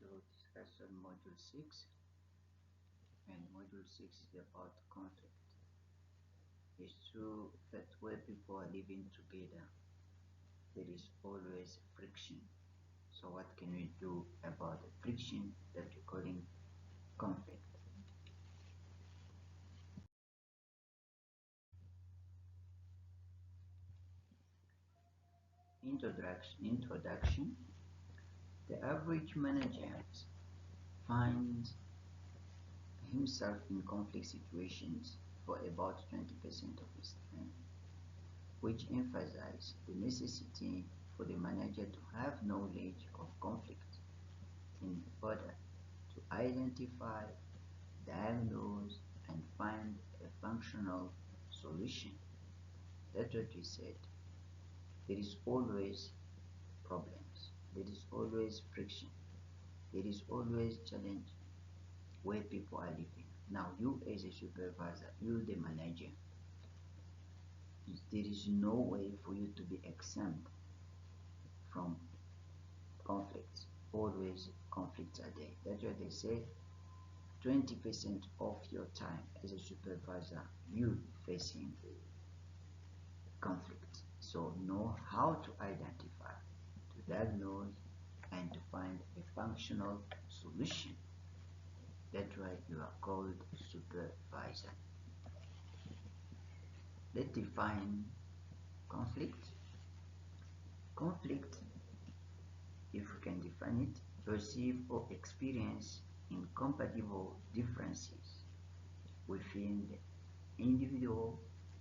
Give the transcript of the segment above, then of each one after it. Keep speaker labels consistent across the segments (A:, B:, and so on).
A: to discuss on Module 6, and Module 6 is about conflict. It's true that where people are living together, there is always friction. So what can we do about the friction that we're calling conflict? Introduction. The average manager finds himself in conflict situations for about 20% of his time, which emphasizes the necessity for the manager to have knowledge of conflict in order to identify, diagnose, and find a functional solution. That's what we said. There is always problems. There is always friction. There is always challenge where people are living. Now, you as a supervisor, you the manager, there is no way for you to be exempt from conflicts. Always conflicts are there. That's why they say 20% of your time as a supervisor, you facing conflict. So know how to identify, to diagnose, and to find a functional solution. That's why you are called supervisor. Let's define conflict. Conflict, if we can define it, perceive or experience incompatible differences within the individual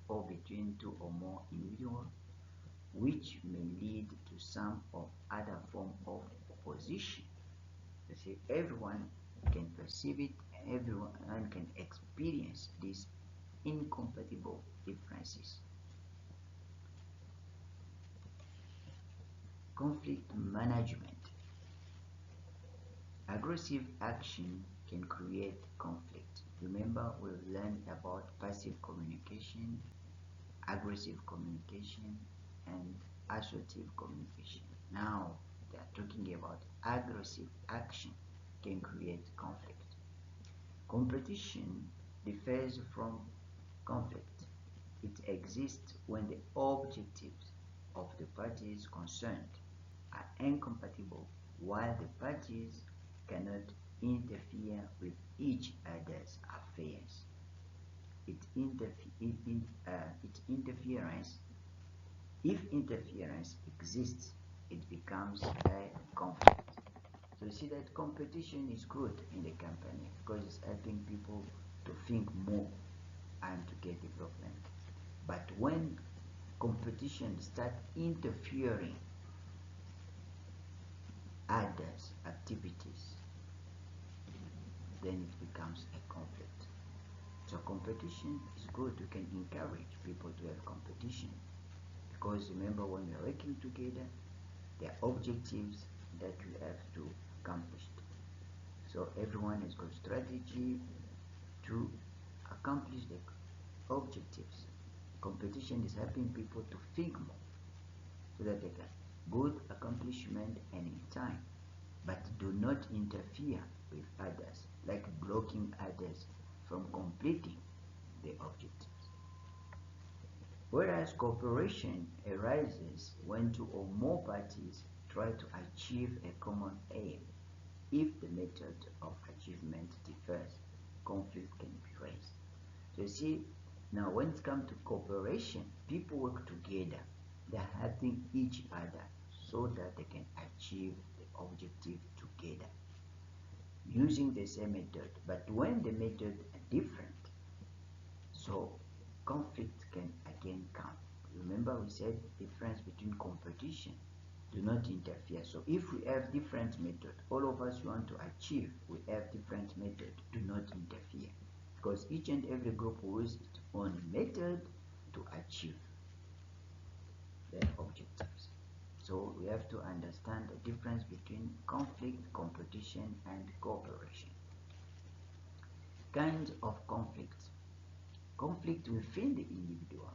A: or between two or more individuals, which may lead to some or other form of opposition. You see, everyone can perceive it, everyone can experience these incompatible differences. Conflict management. Aggressive action can create conflict. Remember, we've learned about passive communication, aggressive communication, and assertive communication. Now, they are talking about aggressive action can create conflict. Competition differs from conflict. It exists when the objectives of the parties concerned are incompatible, while the parties cannot interfere with each other's affairs. If interference exists, it becomes a conflict. So you see that competition is good in the company because it's helping people to think more and to get development. But when competition starts interfering others' activities, then it becomes a conflict. So competition is good. You can encourage people to have competition because remember, when we are working together, there are objectives that we have to accomplish. So everyone has got strategy to accomplish the objectives. Competition is helping people to think more so that they can good accomplishment and in time, but do not interfere with others, like blocking others from completing the objectives. Whereas cooperation arises when two or more parties try to achieve a common aim. If the method of achievement differs, conflict can be raised. So you see, now when it comes to cooperation, people work together. They're helping each other so that they can achieve the objective together using the same method. But when the methods are different, so conflict can again come. Remember, we said difference between competition. Do not interfere. So if we have different method, all of us want to achieve, we have different method. Do not interfere, because each and every group will use its own method to achieve their objectives. So we have to understand the difference between conflict, competition, and cooperation. Kinds of conflict. Conflict within the individual,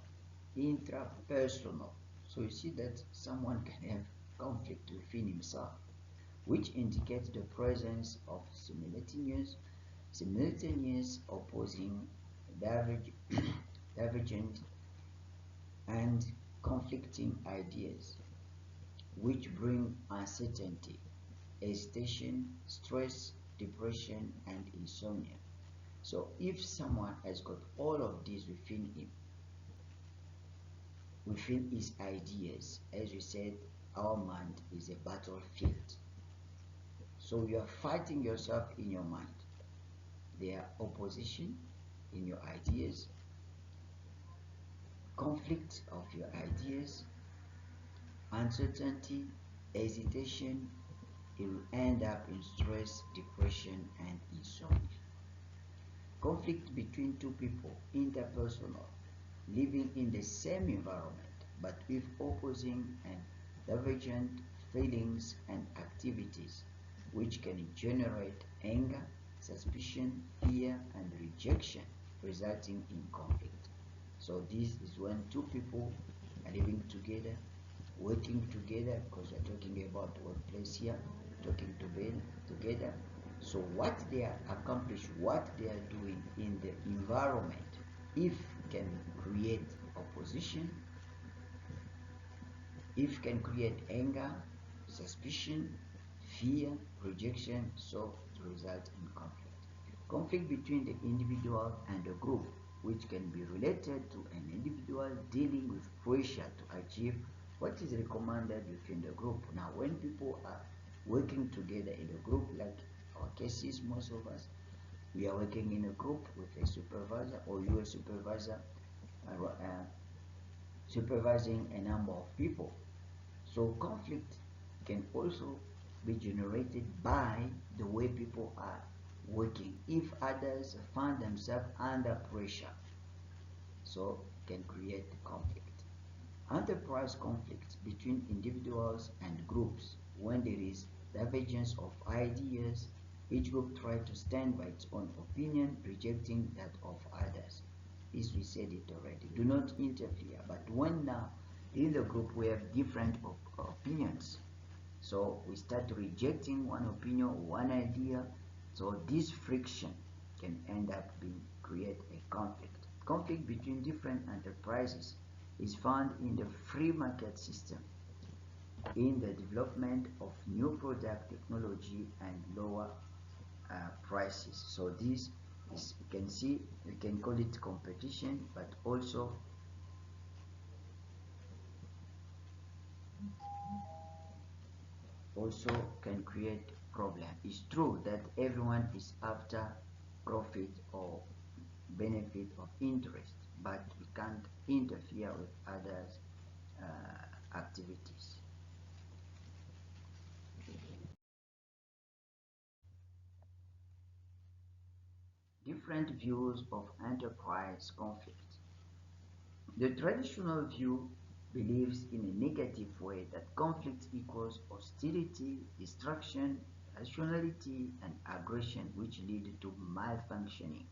A: intrapersonal. So you see that someone can have conflict within himself, which indicates the presence of simultaneous opposing, divergent, and conflicting ideas, which bring uncertainty, hesitation, stress, depression, and insomnia. So if someone has got all of these within his ideas, as we said, our mind is a battlefield. So you are fighting yourself in your mind. There are opposition in your ideas, conflict of your ideas, uncertainty, hesitation. It will end up in stress, depression, and insomnia. Conflict between two people, interpersonal, living in the same environment but with opposing and divergent feelings and activities, which can generate anger, suspicion, fear, and rejection, resulting in conflict. So this is when two people are living together, working together, because we're talking about the workplace here, talking together. So what they are accomplish, what they are doing in the environment, if can create opposition, if can create anger, suspicion, fear, rejection, so it results in conflict. Conflict between the individual and the group, which can be related to an individual dealing with pressure to achieve what is recommended within the group. Now, when people are working together in a group, like our cases, most of us, we are working in a group with a supervisor, or you a supervisor supervising a number of people. So conflict can also be generated by the way people are working. If others find themselves under pressure, so can create conflict. Enterprise conflict between individuals and groups, when there is divergence of ideas, each group tries to stand by its own opinion, rejecting that of others. This we said it already. Do not interfere. But when now in the group we have different opinions, so we start rejecting one opinion, one idea. So this friction can end up being create a conflict. Conflict between different enterprises is found in the free market system, in the development of new product technology and lower prices. So this is, you can see, we can call it competition, but also can create problem. It's true that everyone is after profit or benefit of interest, but we can't interfere with others' activities. Different views of enterprise conflict. The traditional view believes in a negative way that conflict equals hostility, destruction, irrationality, and aggression, which lead to malfunctioning.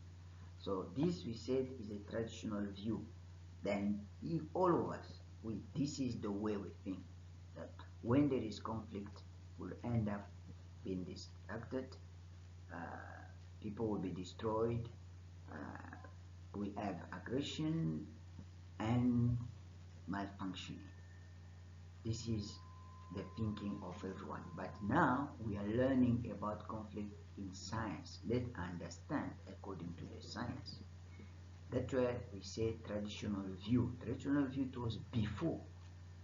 A: So this we said is a traditional view. Then if all of us, this is the way we think, that when there is conflict, will end up being distracted, people will be destroyed, we have aggression and malfunctioning. This is the thinking of everyone. But now we are learning about conflict in science. Let's understand according to the science. That's why we say traditional view. Traditional view, it was before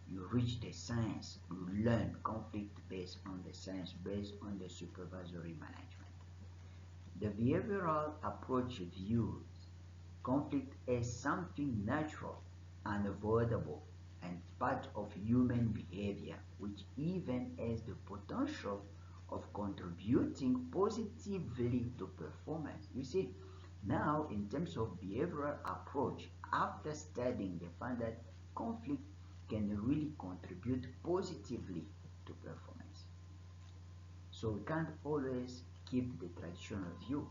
A: you reach the science. You learn conflict based on the science, based on the supervisory management. The behavioral approach views conflict as something natural, unavoidable, and part of human behavior, which even has the potential of contributing positively to performance. You see, now in terms of behavioral approach, after studying, they find that conflict can really contribute positively to performance. So we can't always keep the traditional view.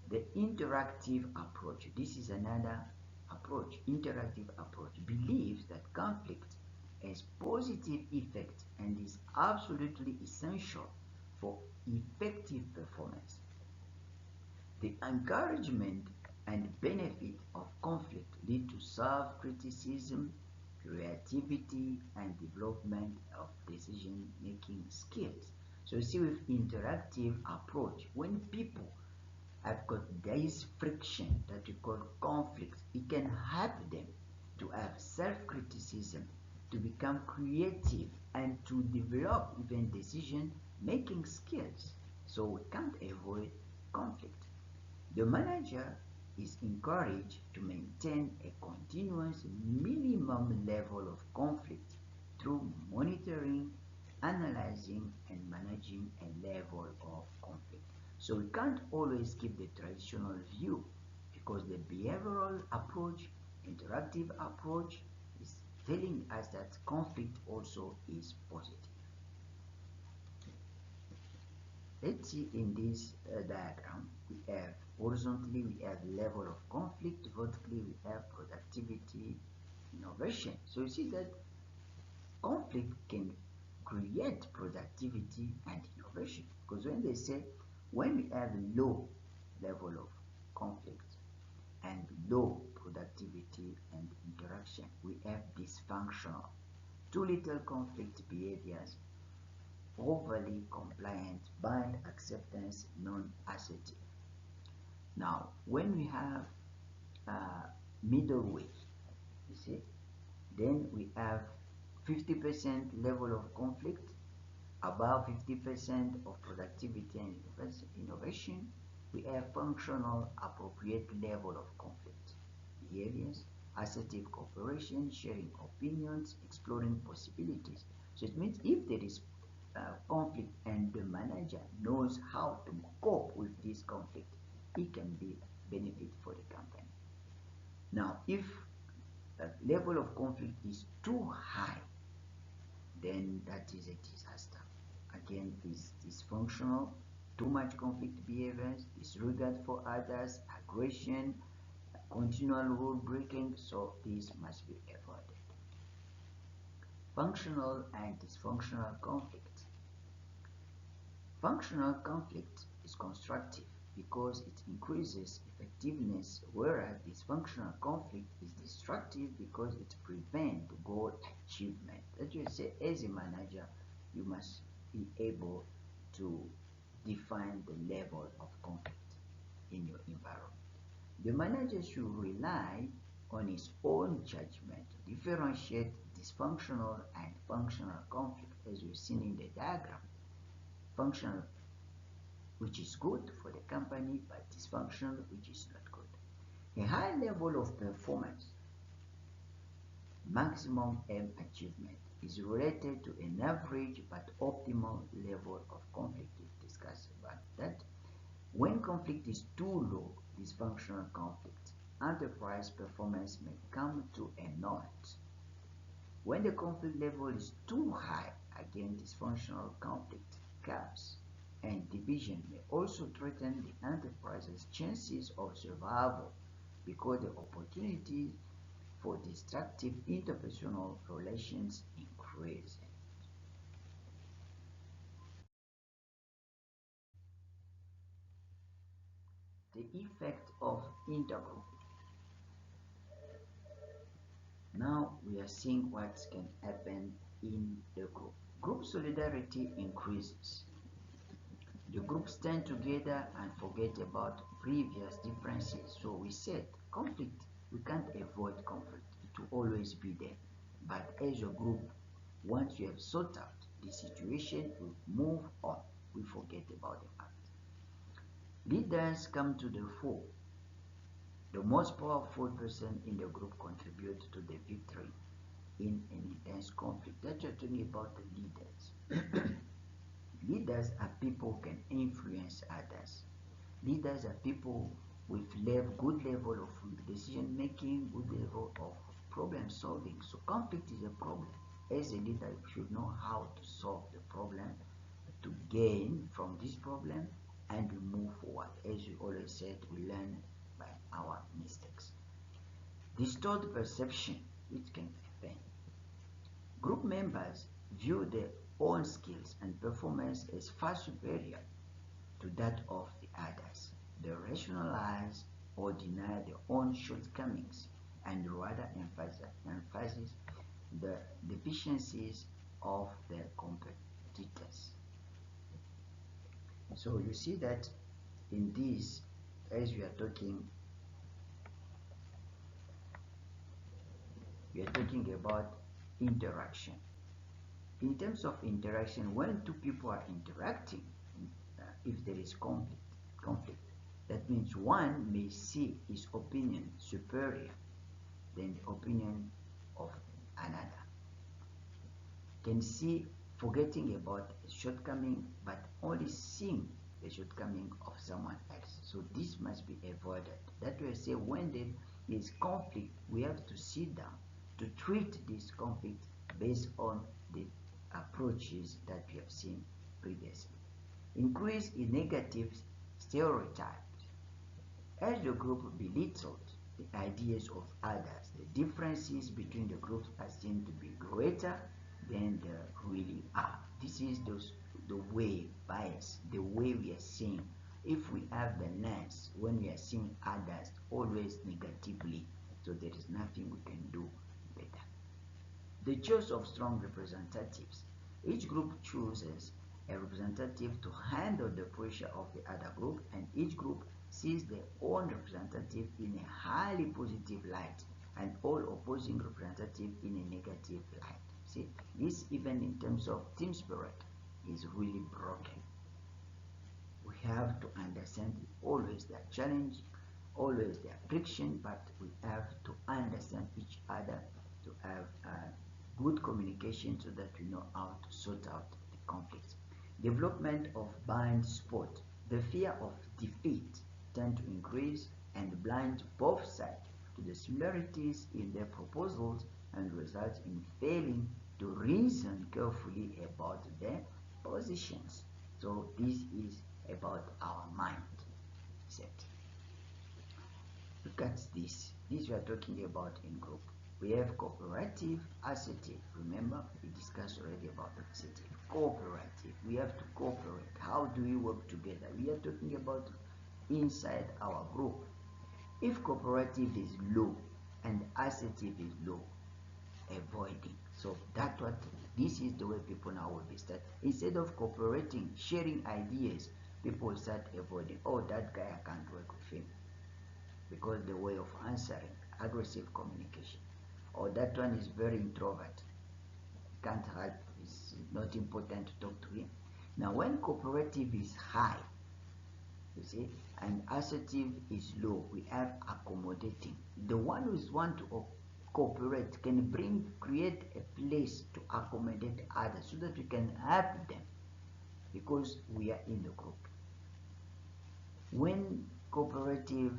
A: The interactive approach, this is another approach. Interactive approach believes that conflict has positive effect and is absolutely essential for effective performance. The encouragement and benefit of conflict lead to self-criticism, creativity, and development of decision-making skills. So you see, with interactive approach, when people have got this friction that we call conflict, it can help them to have self-criticism, to become creative, and to develop even decision-making skills. So we can't avoid conflict. The manager is encouraged to maintain a continuous minimum level of conflict through monitoring, analyzing, and managing a level of conflict. So we can't always keep the traditional view because the behavioral approach, interactive approach, is telling us that conflict also is positive. Let's see in this diagram, we have horizontally we have level of conflict, vertically we have productivity, innovation. So you see that conflict can create productivity and innovation, because when they say when we have low level of conflict and low productivity and interaction, we have dysfunctional, too little conflict behaviors, overly compliant, bind acceptance, non-assertive. Now, when we have middle way, you see, then we have 50% level of conflict, above 50% of productivity and innovation. We have functional appropriate level of conflict behaviors, assertive cooperation, sharing opinions, exploring possibilities. So it means if there is conflict and the manager knows how to cope with this conflict, it can be benefit for the company. Now, if the level of conflict is too high, then that is a disaster. Again, is dysfunctional, too much conflict behaviors, disregard for others, aggression, continual rule breaking, so this must be avoided. Functional and dysfunctional conflict. Functional conflict is constructive because it increases effectiveness, whereas dysfunctional conflict is destructive because it prevents goal achievement. That you say, as a manager, you must be able to define the level of conflict in your environment. The manager should rely on his own judgment to differentiate dysfunctional and functional conflict, as we've seen in the diagram. Functional, which is good for the company, but dysfunctional, which is not good. A high level of performance, maximum aim achievement, is related to an average but optimal level of conflict. We've discussed about that. When conflict is too low, dysfunctional conflict, enterprise performance may come to a naught. When the conflict level is too high, again dysfunctional conflict, gaps and division may also threaten the enterprise's chances of survival because the opportunities for destructive interpersonal relations increase. The effect of intergroup. Now we are seeing what can happen in the group. Group solidarity increases. The groups stand together and forget about previous differences. So we said conflict, we can't avoid conflict. It will always be there. But as a group, once you have sought out the situation, we move on. We forget about the past. Leaders come to the fore. The most powerful person in the group contributes to the victory in an intense conflict. That you're talking about the leaders. Leaders are people who can influence others. Leaders are people with good level of decision making, good level of problem solving. So conflict is a problem. As a leader, you should know how to solve the problem, to gain from this problem, and to move forward. As we always said, we learn by our mistakes. Distorted perception, which can happen. Group members view their own skills and performance as far superior to that of the others. They rationalize or deny their own shortcomings and rather emphasize the deficiencies of their competitors. So you see that in this, as we are talking about interaction. In terms of interaction, when two people are interacting, if there is conflict, that means one may see his opinion superior than the opinion of another. Can see forgetting about a shortcoming, but only seeing the shortcoming of someone else. So this must be avoided. That way, I say when there is conflict, we have to sit down to treat this conflict based on the approaches that we have seen previously. Increase in negative stereotypes. As the group belittled the ideas of others, the differences between the groups are seen to be greater than they really are. This is the way bias, the way we are seeing. If we have the lens when we are seeing others always negatively, so there is nothing we can do better. The choice of strong representatives. Each group chooses a representative to handle the pressure of the other group, and each group sees their own representative in a highly positive light and all opposing representative in a negative light. See, this even in terms of team spirit is really broken. We have to understand always the challenge, always the friction, but we have to understand each other to have good communication so that we know how to sort out the conflicts. Development of blind spot. The fear of defeat tend to increase and blind both sides to the similarities in their proposals and result in failing to reason carefully about their positions. So this is about our mind set. Look at this. This we are talking about in group. We have cooperative, assertive. Remember, we discussed already about assertive. Cooperative. We have to cooperate. How do we work together? We are talking about inside our group. If cooperative is low and assertive is low, avoiding. So that's what this is the way people now will be start. Instead of cooperating, sharing ideas, people start avoiding. Oh, that guy, I can't work with him because the way of answering, aggressive communication. Or that one is very introvert, can't help, it's not important to talk to him. Now when cooperative is high, you see, and assertive is low, we have accommodating. The one who is want to cooperate can create a place to accommodate others so that we can help them because we are in the group. When cooperative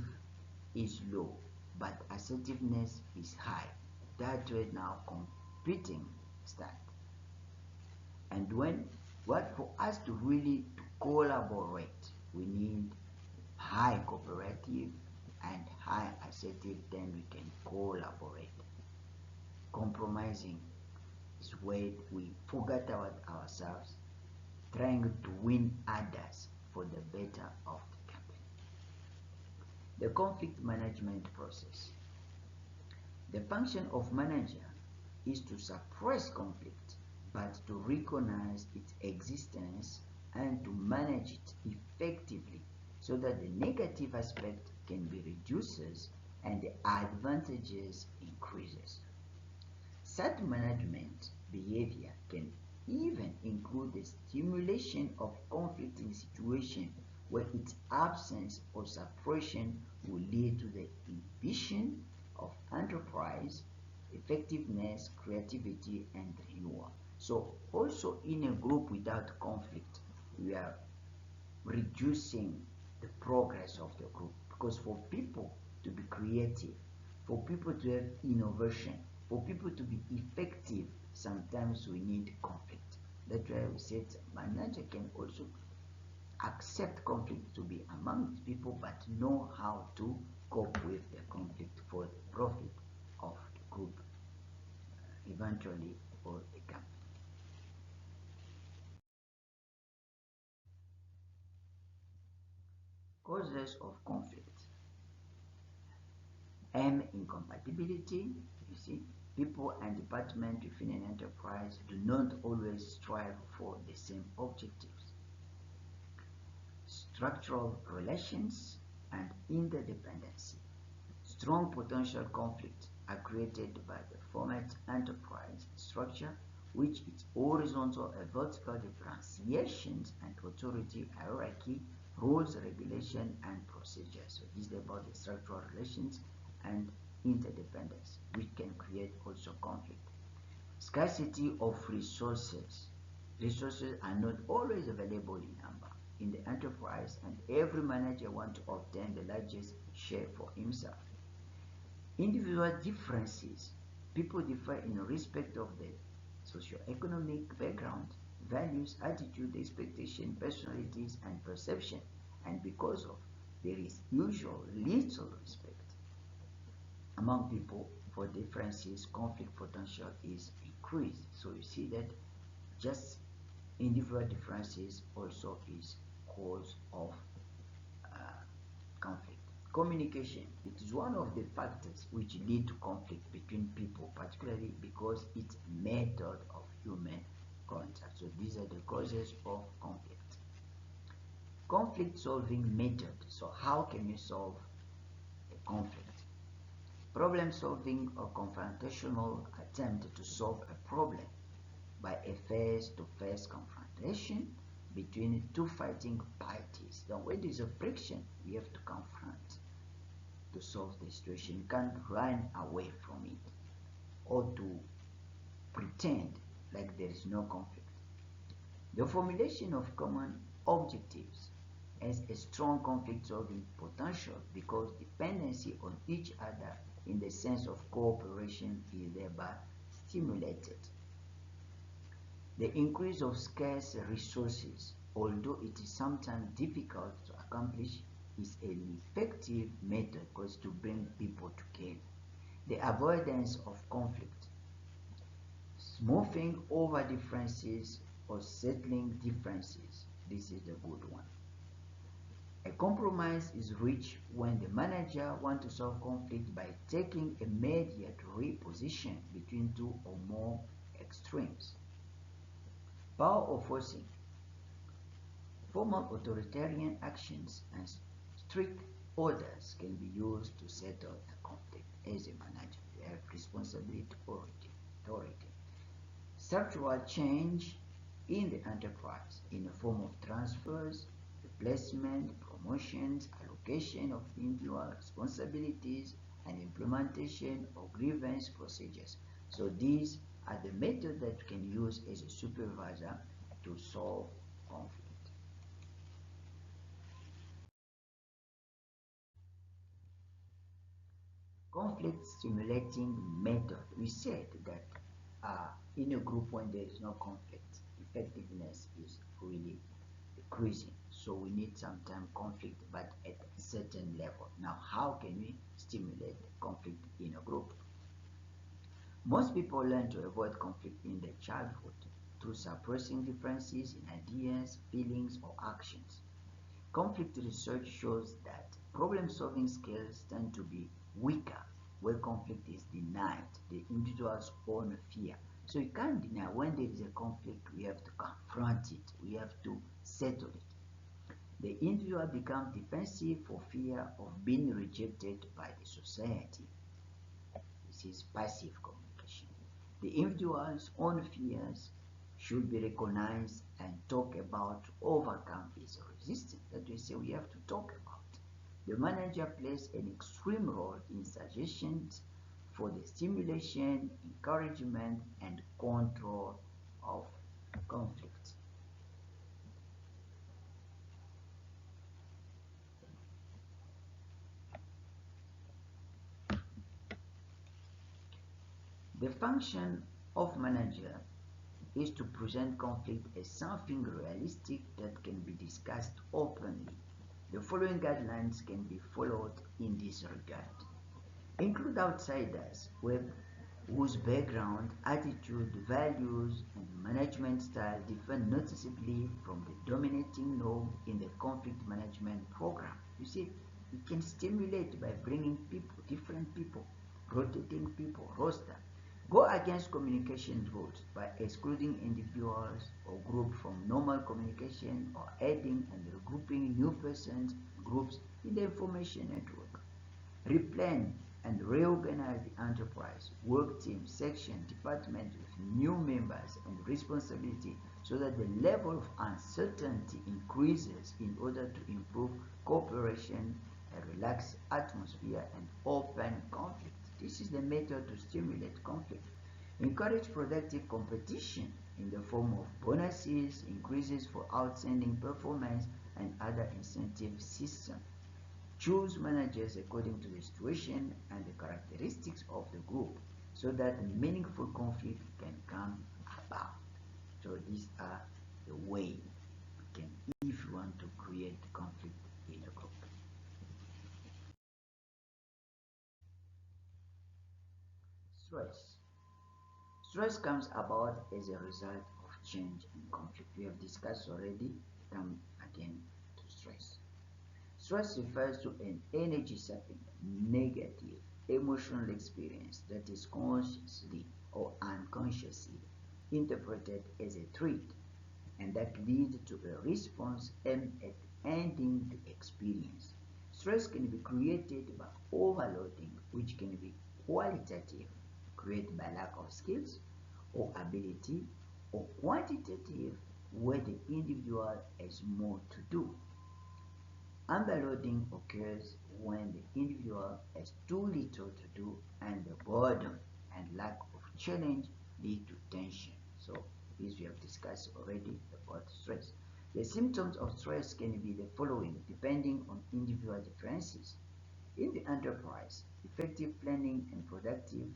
A: is low but assertiveness is high, that way now competing start. And when for us to really to collaborate, we need high cooperative and high assertive, then we can collaborate. Compromising is where we forget about ourselves, trying to win others for the better of the company. The conflict management process. The function of manager is to suppress conflict, but to recognize its existence and to manage it effectively so that the negative aspect can be reduced and the advantages increases. Such management behavior can even include the stimulation of conflicting situations where its absence or suppression will lead to the inhibition of enterprise, effectiveness, creativity, and renewal. So also in a group without conflict, we are reducing the progress of the group, because for people to be creative, for people to have innovation, for people to be effective, sometimes we need conflict. That's why we said manager can also accept conflict to be among people, but know how to cope with the conflict for the profit of the group, eventually for the company. Causes of conflict. Aim incompatibility. You see, people and departments within an enterprise do not always strive for the same objectives. Structural relations and interdependency. Strong potential conflicts are created by the format enterprise structure, which is horizontal and vertical differentiations and authority hierarchy, rules, regulation, and procedures. So this is about the structural relations and interdependence, which can create also conflict. Scarcity of resources. Resources are not always available in number in the enterprise, and every manager wants to obtain the largest share for himself. Individual differences. People differ in respect of their socio-economic background, values, attitude, expectation, personalities, and perception, and because of there is usually little respect among people for differences, conflict potential is increased. So you see that just individual differences also is cause of conflict. Communication. It is one of the factors which lead to conflict between people, particularly because it's a method of human contact. So these are the causes of conflict. Conflict solving method. So how can you solve a conflict? Problem solving or confrontational attempt to solve a problem by a face-to-face confrontation between two fighting parties. Then when there is a friction, we have to confront to solve the situation. You can't run away from it or to pretend like there is no conflict. The formulation of common objectives has a strong conflict solving potential because dependency on each other in the sense of cooperation is thereby stimulated. The increase of scarce resources, although it is sometimes difficult to accomplish, is an effective method because to bring people together. The avoidance of conflict, smoothing over differences or settling differences. This is the good one. A compromise is reached when the manager wants to solve conflict by taking a mediatory position between two or more extremes. Power of forcing. Formal authoritarian actions and strict orders can be used to settle a conflict. As a manager, you have responsibility or authority. Structural change in the enterprise in the form of transfers, replacement, promotions, allocation of individual responsibilities, and implementation of grievance procedures. So these are the methods that you can use as a supervisor to solve conflict. Conflict stimulating method. We said that in a group when there is no conflict, effectiveness is really decreasing. So we need sometimes conflict, but at a certain level. Now, how can we stimulate conflict in a group? Most people learn to avoid conflict in their childhood through suppressing differences in ideas, feelings, or actions. Conflict research shows that problem-solving skills tend to be weaker where conflict is denied, the individual's own fear. So you can't deny when there is a conflict, we have to confront it, we have to settle it. The individual becomes defensive for fear of being rejected by the society. This is passive communication. The individual's own fears should be recognized and talked about to overcome its resistance. That we say we have to talk about. The manager plays an extreme role in suggestions for the stimulation, encouragement, and control of conflict. The function of manager is to present conflict as something realistic that can be discussed openly. The following guidelines can be followed in this regard. Include outsiders where whose background, attitude, values, and management style differ noticeably from the dominating norm in the conflict management program. You see, it can stimulate by bringing people, different people, rotating people, roster. Go against communication rules by excluding individuals or groups from normal communication or adding and regrouping new persons, groups in the information network. Replan and reorganize the enterprise, work team, section, department with new members and responsibility so that the level of uncertainty increases in order to improve cooperation, a relaxed atmosphere, and open conflict. This is the method to stimulate conflict. Encourage productive competition in the form of bonuses, increases for outstanding performance, and other incentive systems. Choose managers according to the situation and the characteristics of the group so that meaningful conflict can come about. So these are the way we can, if you want to create conflict in a group. Stress. Stress comes about as a result of change and conflict. We have discussed already. Come again to stress. Stress refers to an energy sapping, negative, emotional experience that is consciously or unconsciously interpreted as a threat and that leads to a response aimed at ending the experience. Stress can be created by overloading, which can be qualitative, created by lack of skills or ability, or quantitative, where the individual has more to do. Underloading occurs when the individual has too little to do and the boredom and lack of challenge lead to tension. So this we have discussed already about stress. The symptoms of stress can be the following depending on individual differences. In the enterprise, effective planning and productivity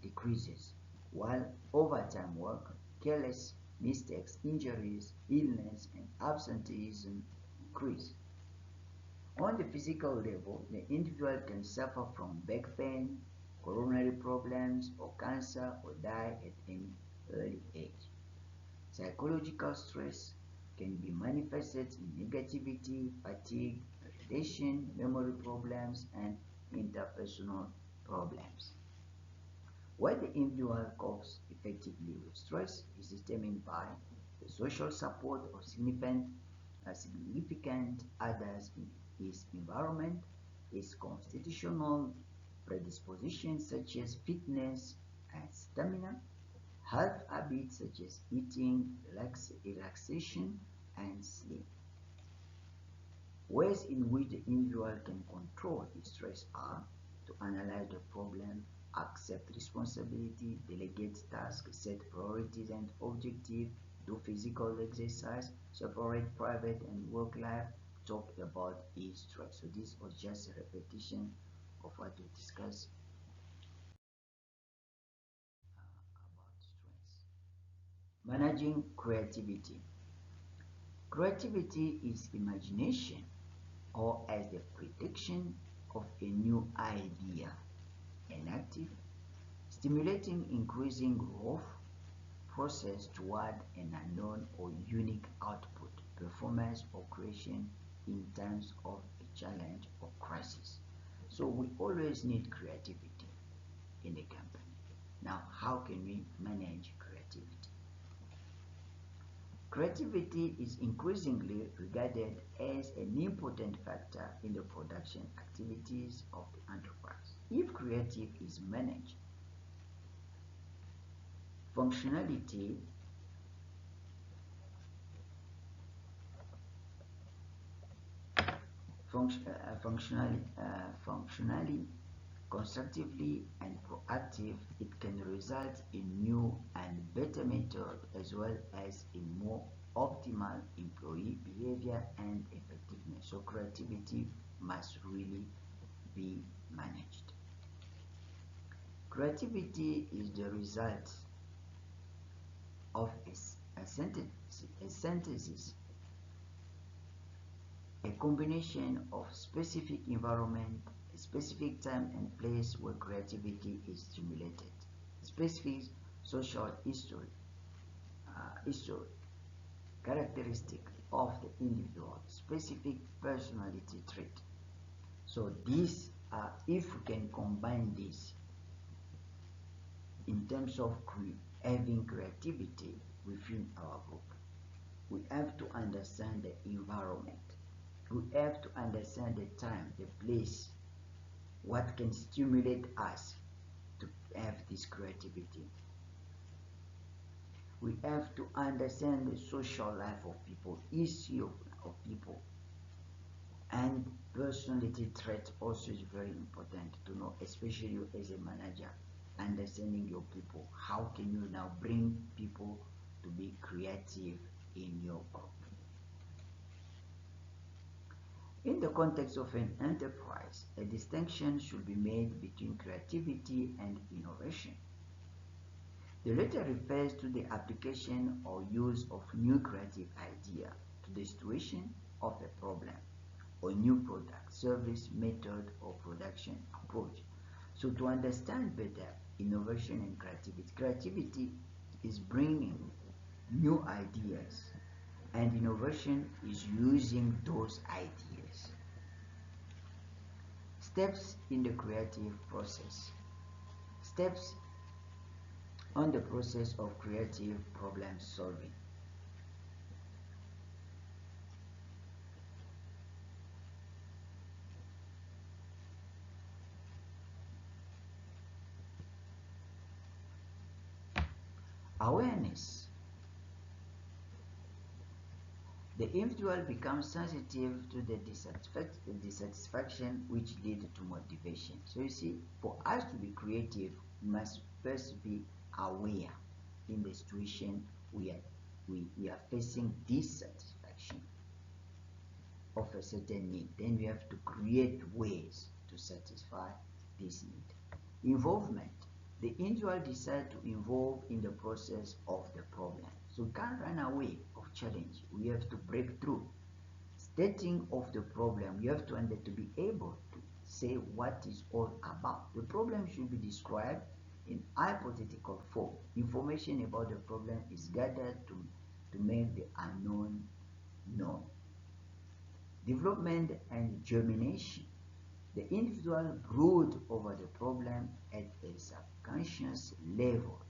A: decreases, while overtime work, careless mistakes, injuries, illness, and absenteeism increase. On the physical level, the individual can suffer from back pain, coronary problems, or cancer, or die at an early age. Psychological stress can be manifested in negativity, fatigue, irritation, memory problems, and interpersonal problems. Whether the individual copes effectively with stress is determined by the social support of significant others in his environment, his constitutional predispositions such as fitness and stamina, health habits such as eating, relaxation, and sleep. Ways in which the individual can control his stress are to analyze the problem, accept responsibility, delegate tasks, set priorities and objectives, do physical exercise, separate private and work life, talk about his stress. So this was just a repetition of what we discussed about stress. Managing creativity. Creativity is imagination or as the prediction of a new idea, an active, stimulating increasing growth process toward an unknown or unique output, performance, or creation in times of a challenge or crisis. So we always need creativity in a company. Now, how can we manage creativity? Creativity is increasingly regarded as an important factor in the production activities of the enterprise. If creative is managed, functionality functionally, constructively, and proactive, it can result in new and better method as well as in more optimal employee behavior and effectiveness. So creativity must really be managed. Creativity is the result of a synthesis, a combination of specific environment, specific time and place where creativity is stimulated, specific social history, characteristic of the individual, specific personality trait. So this, if we can combine this in terms of having creativity within our group, we have to understand the environment. We have to understand the time, the place, what can stimulate us to have this creativity. We have to understand the social life of people, history of people, and personality trait also is very important to know, especially you as a manager, understanding your people. How can you now bring people to be creative in your group? In the context of an enterprise, a distinction should be made between creativity and innovation. The latter refers to the application or use of new creative idea to the situation of a problem or new product, service, method, or production approach. So to understand better innovation and creativity, creativity is bringing new ideas and innovation is using those ideas. Steps in the creative process. Steps on the process of creative problem solving. Awareness. The individual becomes sensitive to the dissatisfaction which leads to motivation. So you see, for us to be creative, we must first be aware in the situation we are facing dissatisfaction of a certain need. Then we have to create ways to satisfy this need. Involvement. The individual decides to involve in the process of the problem. So we can't run away of challenge. We have to break through. Stating of the problem, you have to be able to say what is all about. The problem should be described in hypothetical form. Information about the problem is gathered to make the unknown known. Development and germination. The individual brood over the problem at a subconscious level.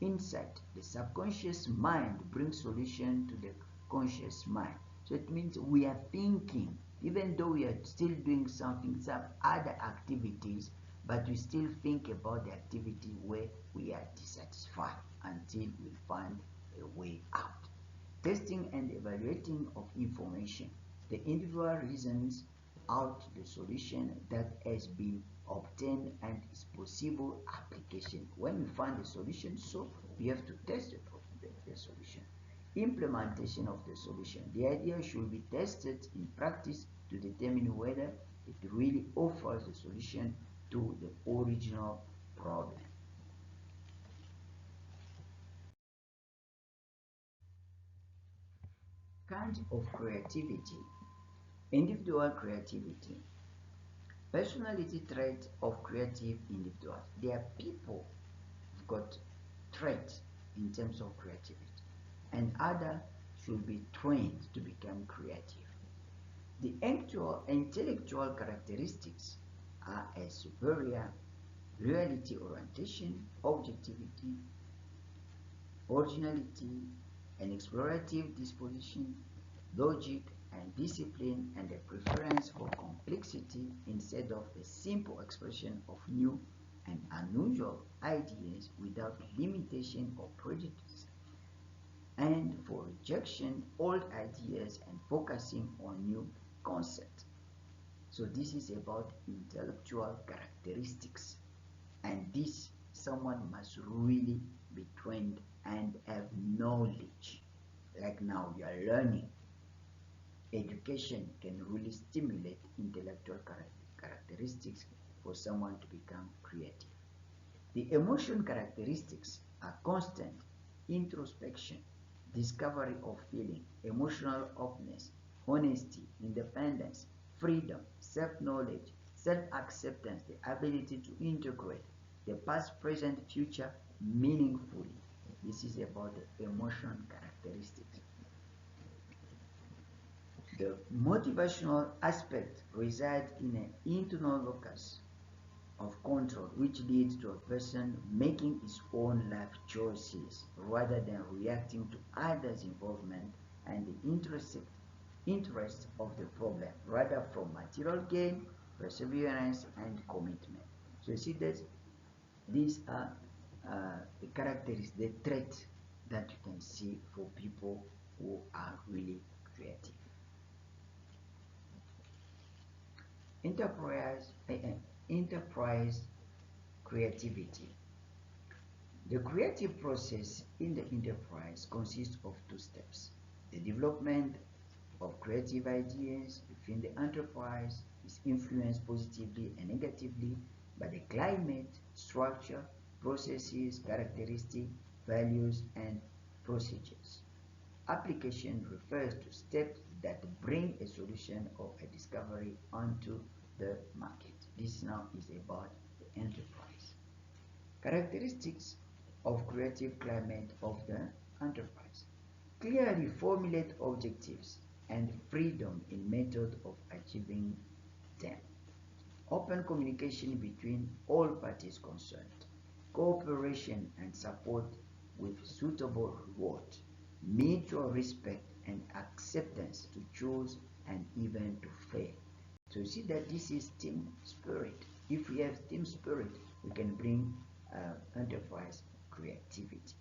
A: Insight. The subconscious mind brings solution to the conscious mind. So it means we are thinking, even though we are still doing some other activities, but we still think about the activity where we are dissatisfied until we find a way out. Testing and evaluating of information. The individual reasons out the solution that has been obtained and its possible application. When we find the solution, so we have to test the solution. Implementation of the solution. The idea should be tested in practice to determine whether it really offers the solution to the original problem. Kind of creativity. Individual creativity. Personality traits of creative individuals. They are people who've got traits in terms of creativity, and others should be trained to become creative. The actual intellectual characteristics are a superior reality orientation, objectivity, originality, an explorative disposition, logic and discipline, and a preference for complexity instead of a simple expression of new and unusual ideas without limitation or prejudice, and for rejection old ideas and focusing on new concepts. So this is about intellectual characteristics, and this someone must really be trained and have knowledge. Like now you are learning. Education can really stimulate intellectual characteristics for someone to become creative. The emotion characteristics are constant introspection, discovery of feeling, emotional openness, honesty, independence, freedom, self-knowledge, self-acceptance, the ability to integrate the past, present, future meaningfully. This is about the emotion characteristics. The motivational aspect resides in an internal locus of control, which leads to a person making his own life choices rather than reacting to others' involvement and the interest of the problem, rather from material gain, perseverance, and commitment. So you see that these are the characteristics, the traits that you can see for people who are really creative. Enterprise creativity. The creative process in the enterprise consists of two steps. The development of creative ideas within the enterprise is influenced positively and negatively by the climate, structure, processes, characteristics, values, and procedures. Application refers to steps that bring a solution or a discovery onto the market. This now is about the enterprise. Characteristics of creative climate of the enterprise. Clearly formulate objectives and freedom in method of achieving them. Open communication between all parties concerned. Cooperation and support with suitable reward. Mutual respect and acceptance to choose and even to fail. So you see that this is team spirit. If we have team spirit, we can bring enterprise creativity.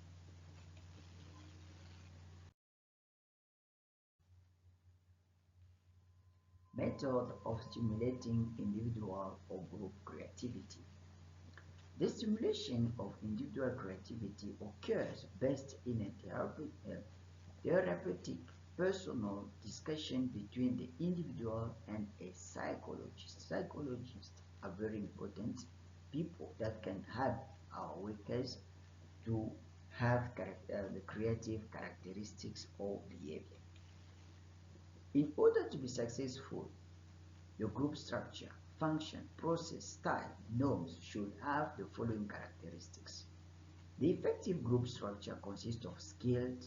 A: Method of stimulating individual or group creativity. The stimulation of individual creativity occurs best in a therapeutic personal discussion between the individual and a psychologist. Psychologists are very important people that can help our workers to have the creative characteristics or behavior. In order to be successful, your group structure, function, process, style, norms should have the following characteristics. The effective group structure consists of skilled,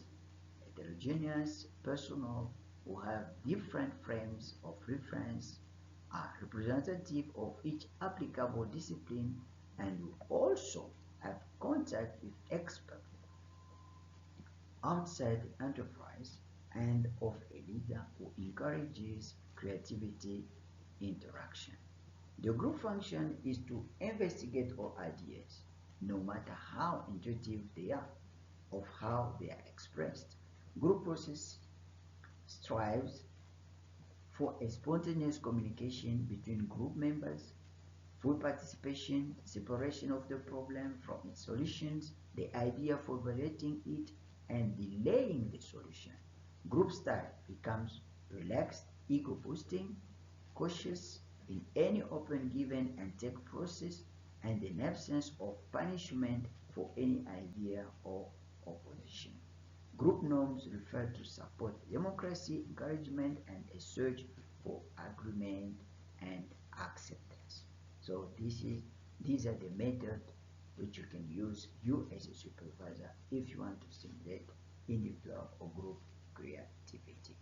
A: heterogeneous personnel who have different frames of reference, are representative of each applicable discipline, and who also have contact with experts outside the enterprise, and of a leader who encourages creativity interaction. The group function is to investigate all ideas, no matter how intuitive they are, of how they are expressed. Group process strives for a spontaneous communication between group members, full participation, separation of the problem from its solutions, the idea for evaluating it, and delaying the solution. Group style becomes relaxed, ego boosting, cautious in any open given and take process, and an absence of punishment for any idea or opposition. Group norms refer to support democracy, encouragement, and a search for agreement and acceptance. So these are the methods which you can use you as a supervisor if you want to stimulate individual or group creativity.